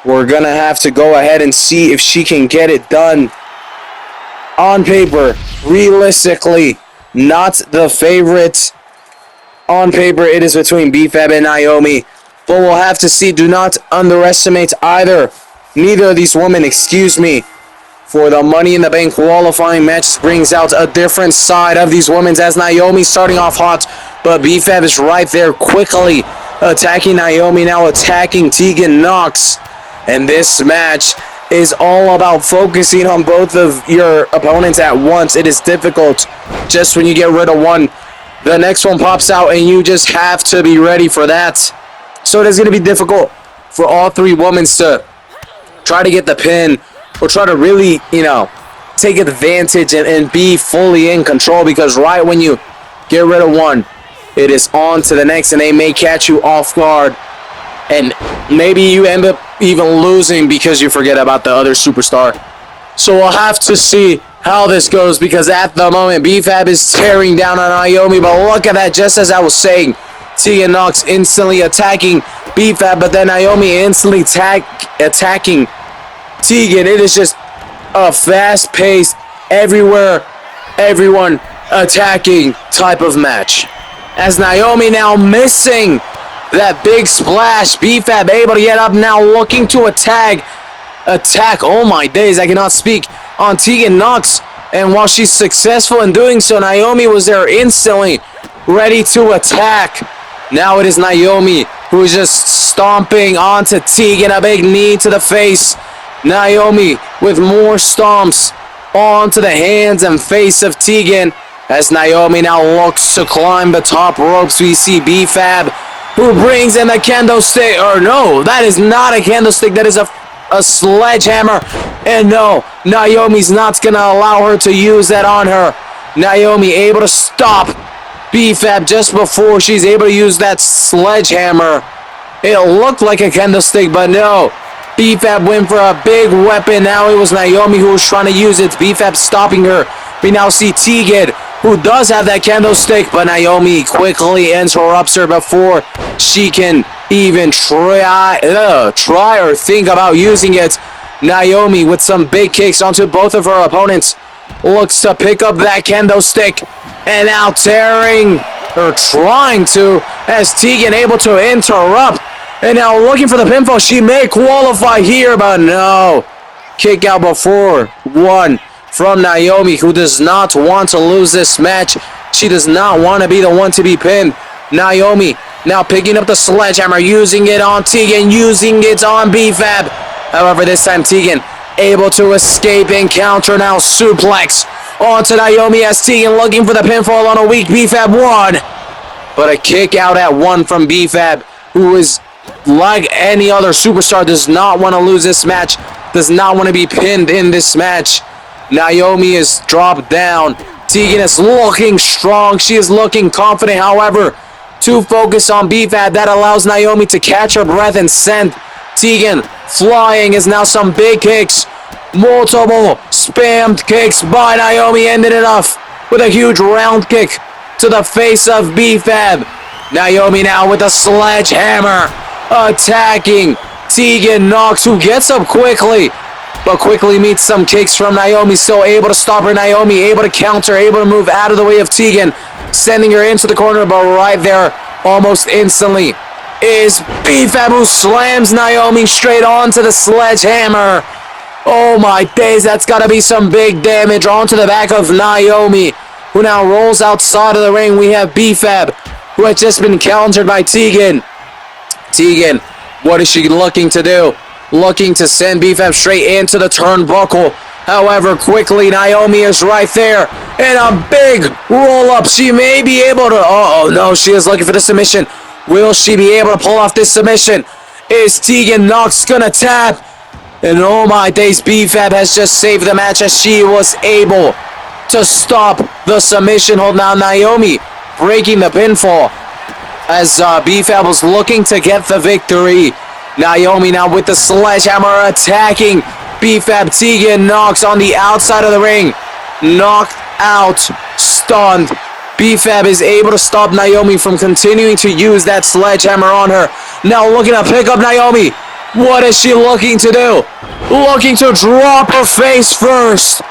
We're going to have to go ahead and see if she can get it done. On paper, realistically, not the favorite. On paper, it is between B-Fab and Naomi, but we'll have to see. Do not underestimate neither of these women, for the Money in the Bank qualifying match. Brings out a different side of these women, as Naomi starting off hot, but B-Fab is right there quickly attacking Naomi, now attacking Tegan Nox. And this match is all about focusing on both of your opponents at once. It is difficult just when you get rid of one. The next one pops out and you just have to be ready for that. So it is going to be difficult for all three women to try to get the pin or try to really, take advantage and be fully in control, because right when you get rid of one, it is on to the next, and they may catch you off guard. And maybe you end up even losing because you forget about the other superstar. So we'll have to see how this goes, because at the moment, B-Fab is tearing down on Naomi. But look at that, just as I was saying, Tegan Nox instantly attacking B-Fab, but then Naomi instantly attacking Tegan. It is just a fast-paced, everywhere, everyone attacking type of match. As Naomi now missing that big splash, B-Fab able to get up now, looking to attack, oh my days, I cannot speak, on Tegan Nox. And while she's successful in doing so, Naomi was there instantly ready to attack. Now it is Naomi who is just stomping onto Tegan, a big knee to the face. Naomi with more stomps onto the hands and face of Tegan, as Naomi now looks to climb the top ropes. We see B-Fab, who brings in the candlestick, or no, that is not a candlestick, that is a sledgehammer. And no, Naomi's not going to allow her to use that on her. Naomi able to stop B-Fab just before she's able to use that sledgehammer. It looked like a candlestick, but no. B-Fab went for a big weapon. Now it was Naomi who was trying to use it. B-Fab stopping her. We now see Tegan, who does have that candlestick, but Naomi quickly interrupts her before she can even try or think about using it. Naomi with some big kicks onto both of her opponents looks to pick up that candlestick, and now tearing or trying to, as Tegan able to interrupt. And now looking for the pinfall. She may qualify here, but no. Kick out before one from Naomi, who does not want to lose this match. She does not want to be the one to be pinned. Naomi now picking up the sledgehammer, using it on Tegan, using it on BFAB. However, this time Tegan able to escape and counter now. Suplex onto Naomi as Tegan looking for the pinfall on a weak BFAB 1. But a kick out at 1 from BFAB, who is like any other superstar, does not want to lose this match, does not want to be pinned in this match. Naomi is dropped down. Tegan is looking strong. She is looking confident. However, to focus on BFAB, that allows Naomi to catch her breath and send Tegan flying. Is now some big kicks. Multiple spammed kicks by Naomi, ended it off with a huge round kick to the face of BFAB. Naomi now with a sledgehammer attacking Tegan Nox, who gets up quickly, but quickly meets some kicks from Naomi. Still able to stop her. Naomi able to counter, able to move out of the way of Tegan, sending her into the corner, but right there, almost instantly, is BFAB, who slams Naomi straight onto the sledgehammer. Oh my days, that's got to be some big damage onto the back of Naomi, who now rolls outside of the ring. We have BFAB, who has just been countered by Tegan. Tegan, what is she looking to do? Looking to send BFAB straight into the turnbuckle. However, quickly, Naomi is right there. And a big roll-up. She may be able to... Oh, no, she is looking for the submission. Will she be able to pull off this submission? Is Tegan Nox going to tap? And oh my days, BFAB has just saved the match as she was able to stop the submission hold. Now Naomi breaking the pinfall as BFAB was looking to get the victory. Naomi now with the sledgehammer attacking BFAB. Tegan Nox on the outside of the ring. Knocked out, stunned. BFAB is able to stop Naomi from continuing to use that sledgehammer on her. Now looking to pick up Naomi. What is she looking to do? Looking to drop her face first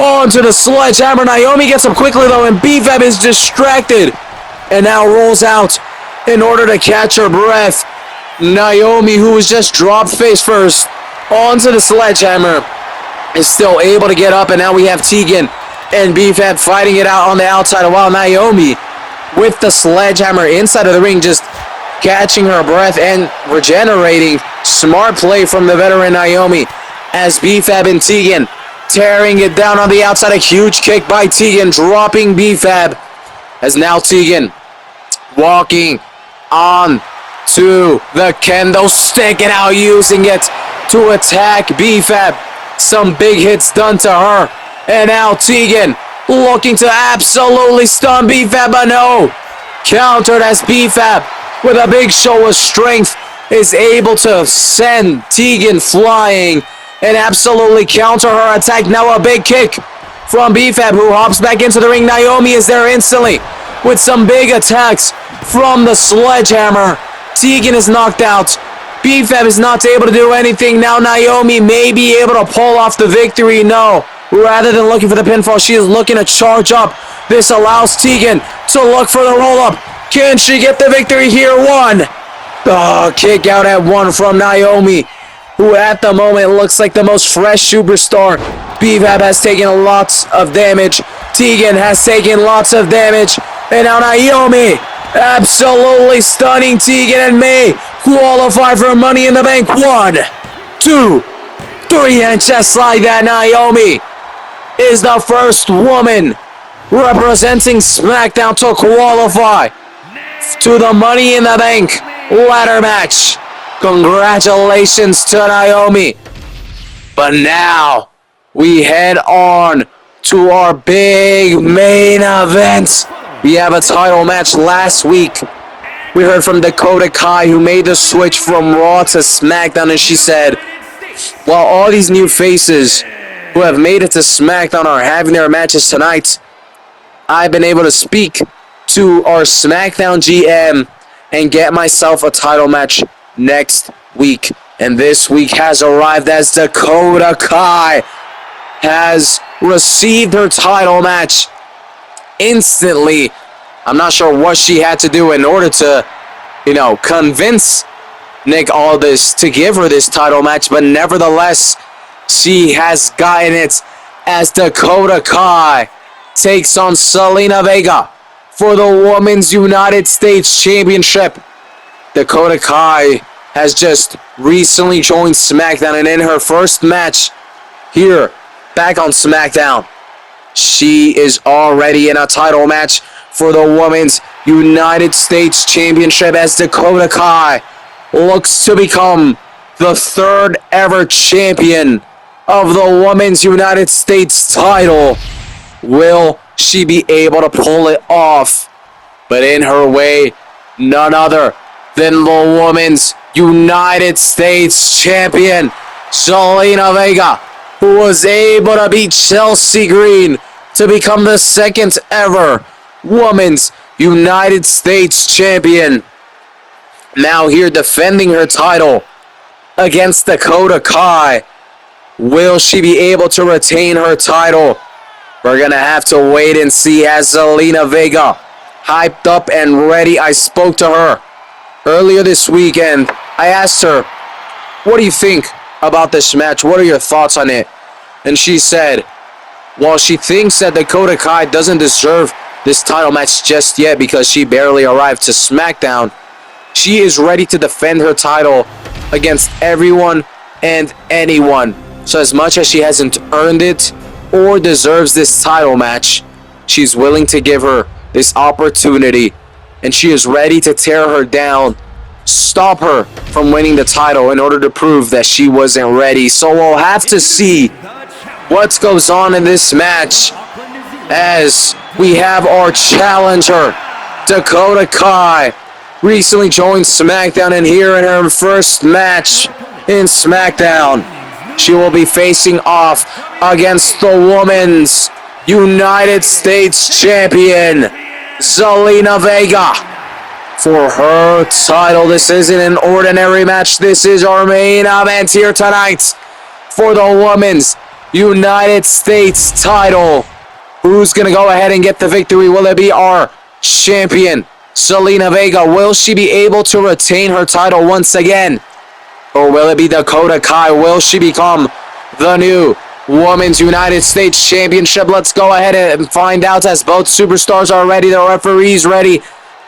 onto the sledgehammer. Naomi gets up quickly though, and BFAB is distracted and now rolls out in order to catch her breath. Naomi, who was just dropped face first onto the sledgehammer, is still able to get up, and now we have Tegan and BFAB fighting it out on the outside, while Naomi with the sledgehammer inside of the ring, just catching her breath and regenerating. Smart play from the veteran Naomi as BFAB and Tegan tearing it down on the outside. A huge kick by Tegan, dropping BFAB, as now Tegan walking on to the kendo stick and now using it to attack BFAB. Some big hits done to her, and now Tegan looking to absolutely stun BFAB, but no, countered as BFAB with a big show of strength is able to send Tegan flying and absolutely counter her attack. Now a big kick from BFAB, who hops back into the ring. Naomi is there instantly with some big attacks from the sledgehammer. Tegan is knocked out. BFAB is not able to do anything. Now Naomi may be able to pull off the victory. No, rather than looking for the pinfall, she is looking to charge up. This allows Tegan to look for the roll-up. Can she get the victory here? 1. Oh, kick out at 1 from Naomi, who at the moment looks like the most fresh superstar. BFAB has taken lots of damage. Tegan has taken lots of damage. And now Naomi absolutely stunning Tegan and may qualify for Money in the Bank. 1, 2, 3, and just like that, Naomi is the first woman representing SmackDown to qualify to the Money in the Bank ladder match. Congratulations to Naomi. But now we head on to our big main event. We have a title match. Last week we heard from Dakota Kai, who made the switch from Raw to SmackDown, and she said, while all these new faces who have made it to SmackDown are having their matches tonight, I've been able to speak to our SmackDown GM and get myself a title match next week. And this week has arrived as Dakota Kai has received her title match instantly. I'm not sure what she had to do in order to, convince Nick Aldis to give her this title match, but nevertheless, she has gotten it as Dakota Kai takes on Zelina Vega for the Women's United States Championship. Dakota Kai has just recently joined SmackDown, and in her first match here, back on SmackDown, she is already in a title match for the Women's United States Championship as Dakota Kai looks to become the third ever champion of the Women's United States title. Will she be able to pull it off? But in her way, none other than the Women's United States Champion, Zelina Vega, who was able to beat Chelsea Green to become the second ever Women's United States Champion. Now here defending her title against Dakota Kai. Will she be able to retain her title? We're going to have to wait and see as Zelina Vega hyped up and ready. I spoke to her earlier this weekend. I asked her, what do you think about this match? What are your thoughts on it? And she said, well, she thinks that Dakota Kai doesn't deserve this title match just yet because she barely arrived to SmackDown. She is ready to defend her title against everyone and anyone. So as much as she hasn't earned it or deserves this title match, she's willing to give her this opportunity, and she is ready to tear her down, stop her from winning the title in order to prove that she wasn't ready. So we'll have to see what goes on in this match as we have our challenger, Dakota Kai, recently joined SmackDown, and here in her first match in SmackDown, she will be facing off against the Women's United States Champion, Zelina Vega, for her title. This isn't an ordinary match. This is our main event here tonight for the Women's United States title. Who's going to go ahead and get the victory? Will it be our champion, Zelina Vega? Will she be able to retain her title once again? Or will it be Dakota Kai? Will she become the new Women's United States Championship? Let's go ahead and find out as both superstars are ready. The referee's ready.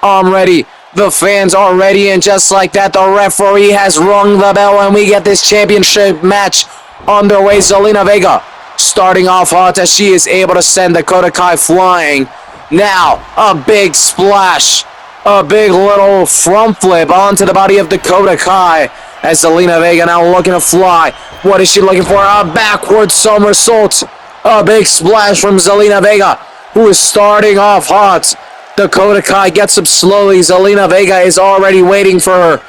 I'm ready. The fans are ready. And just like that, the referee has rung the bell and we get this championship match underway. Zelina Vega starting off hot as she is able to send Dakota Kai flying. Now, a big splash. A big little front flip onto the body of Dakota Kai as Zelina Vega now looking to fly. What is she looking for? A backward somersault. A big splash from Zelina Vega, who is starting off hot. Dakota Kai gets up slowly. Zelina Vega is already waiting for her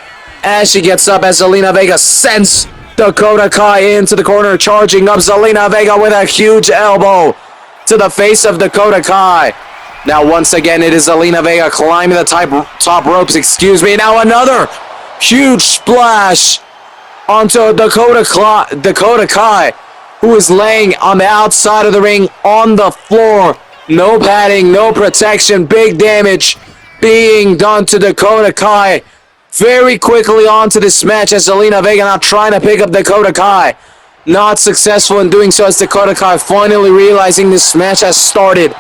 as she gets up, as Zelina Vega sends Dakota Kai into the corner, charging up Zelina Vega with a huge elbow to the face of Dakota Kai. Now once again it is Zelina Vega climbing the top ropes, Now another huge splash onto Dakota Kai, who is laying on the outside of the ring on the floor. No padding, no protection, big damage being done to Dakota Kai. Very quickly onto this match as Zelina Vega now trying to pick up Dakota Kai. Not successful in doing so as Dakota Kai finally realizing this match has started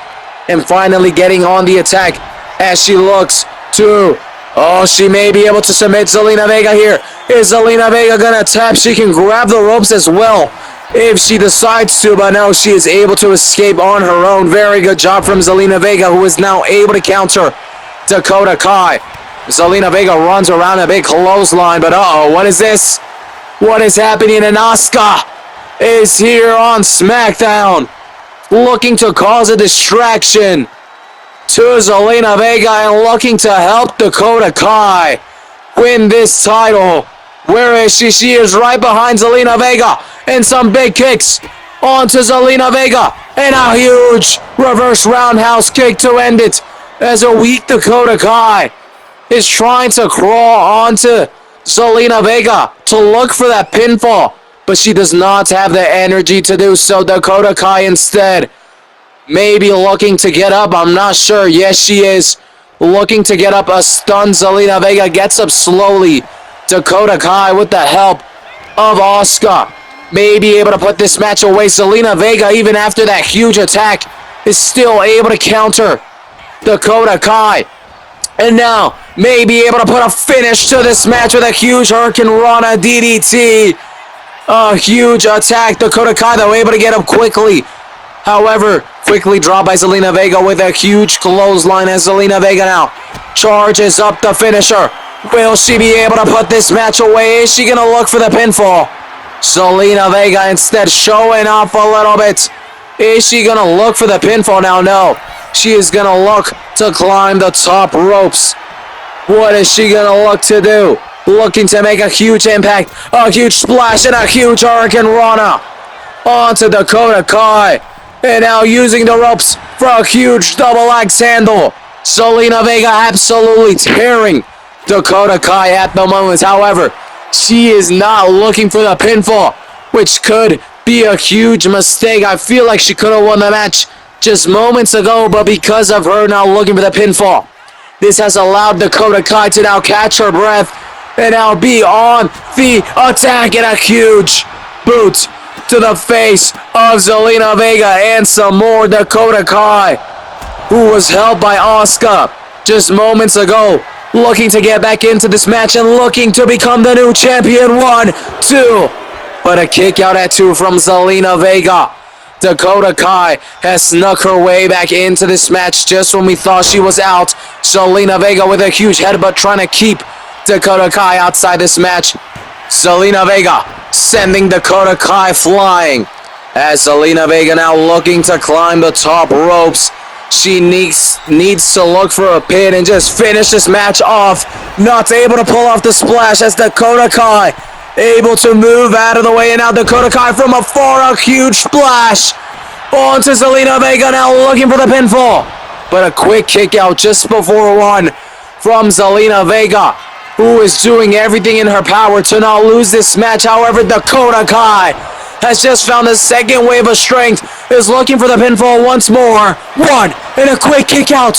and finally getting on the attack as she looks to... Oh, she may be able to submit Zelina Vega here. Is Zelina Vega gonna tap? She can grab the ropes as well if she decides to, but no, she is able to escape on her own. Very good job from Zelina Vega, who is now able to counter Dakota Kai. Zelina Vega runs around a big clothesline, but what is this? What is happening? And Asuka is here on SmackDown, looking to cause a distraction to Zelina Vega and looking to help Dakota Kai win this title. Where is she? She is right behind Zelina Vega, and some big kicks onto Zelina Vega, and a huge reverse roundhouse kick to end it as a weak Dakota Kai is trying to crawl onto Zelina Vega to look for that pinfall, but she does not have the energy to do so. Dakota Kai instead maybe looking to get up. I'm not sure. Yes, she is. looking to get up a stun. Zelina Vega gets up slowly. Dakota Kai with the help of Asuka may be able to put this match away. Zelina Vega, even after that huge attack, is still able to counter Dakota Kai. And now may be able to put a finish to this match with a huge Hurricane Rana DDT. A huge attack. Dakota Kai, though, able to get up quickly. However, quickly dropped by Zelina Vega with a huge clothesline as Zelina Vega now charges up the finisher. Will she be able to put this match away? Is she going to look for the pinfall? Zelina Vega instead showing off a little bit. Is she going to look for the pinfall now? No. She is going to look to climb the top ropes. What is she going to look to do? Looking to make a huge impact, a huge splash, and a huge Hurricane Rana onto Dakota Kai. And now using the ropes for a huge double axe handle. Zelina Vega absolutely tearing Dakota Kai at the moment. However, she is not looking for the pinfall, which could be a huge mistake. I feel like she could have won the match just moments ago, but because of her now looking for the pinfall, this has allowed Dakota Kai to now catch her breath and now be on the attack, and a huge boot to the face of Zelina Vega and some more. Dakota Kai, who was held by Asuka just moments ago, looking to get back into this match and looking to become the new champion. 1, 2, but a kick out at 2 from Zelina Vega. Dakota Kai has snuck her way back into this match just when we thought she was out. Zelina Vega with a huge headbutt trying to keep Dakota Kai outside this match. Zelina Vega sending Dakota Kai flying. As Zelina Vega now looking to climb the top ropes. She needs to look for a pin and just finish this match off. Not able to pull off the splash as Dakota Kai able to move out of the way. And now Dakota Kai from afar, a huge splash onto Zelina Vega, now looking for the pinfall. But a quick kick out just before 1 from Zelina Vega, who is doing everything in her power to not lose this match. However, Dakota Kai has just found the second wave of strength, is looking for the pinfall once more. 1, and a quick kick out.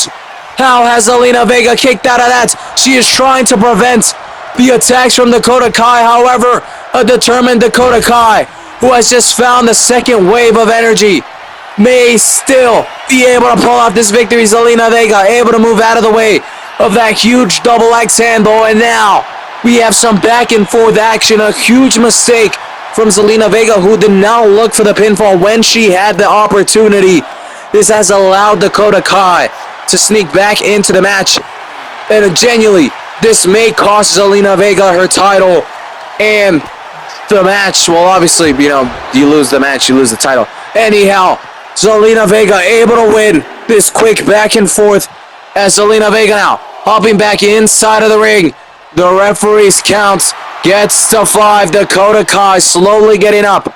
How has Zelina Vega kicked out of that? She is trying to prevent the attacks from Dakota Kai. However, a determined Dakota Kai, who has just found the second wave of energy, may still be able to pull off this victory. Zelina Vega able to move out of the way of that huge double axe handle, and now we have some back and forth action. A huge mistake from Zelina Vega, who did not look for the pinfall when she had the opportunity. This has allowed Dakota Kai to sneak back into the match, and genuinely, this may cost Zelina Vega her title and the match. Well, obviously, you lose the match, you lose the title. Anyhow, Zelina Vega able to win this quick back and forth as Zelina Vega now hopping back inside of the ring. The referee's count gets to 5. Dakota Kai slowly getting up.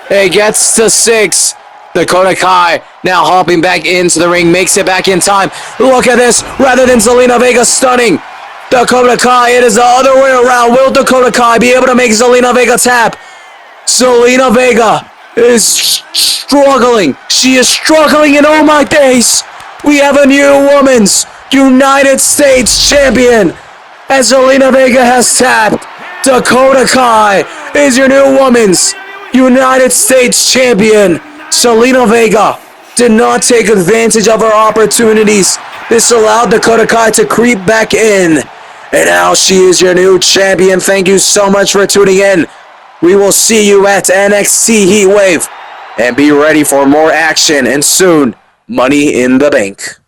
It gets to 6. Dakota Kai now hopping back into the ring, makes it back in time. Look at this, rather than Zelina Vega stunning Dakota Kai, it is the other way around. Will Dakota Kai be able to make Zelina Vega tap? Zelina Vega is struggling. She is struggling, and oh my days, we have a new Women's United States Champion as Zelina Vega has tapped. Dakota Kai is your new Women's United States Champion. Zelina Vega did not take advantage of her opportunities. This allowed Dakota Kai to creep back in. And now she is your new champion. Thank you so much for tuning in. We will see you at NXT Heatwave. And be ready for more action and soon, Money in the Bank.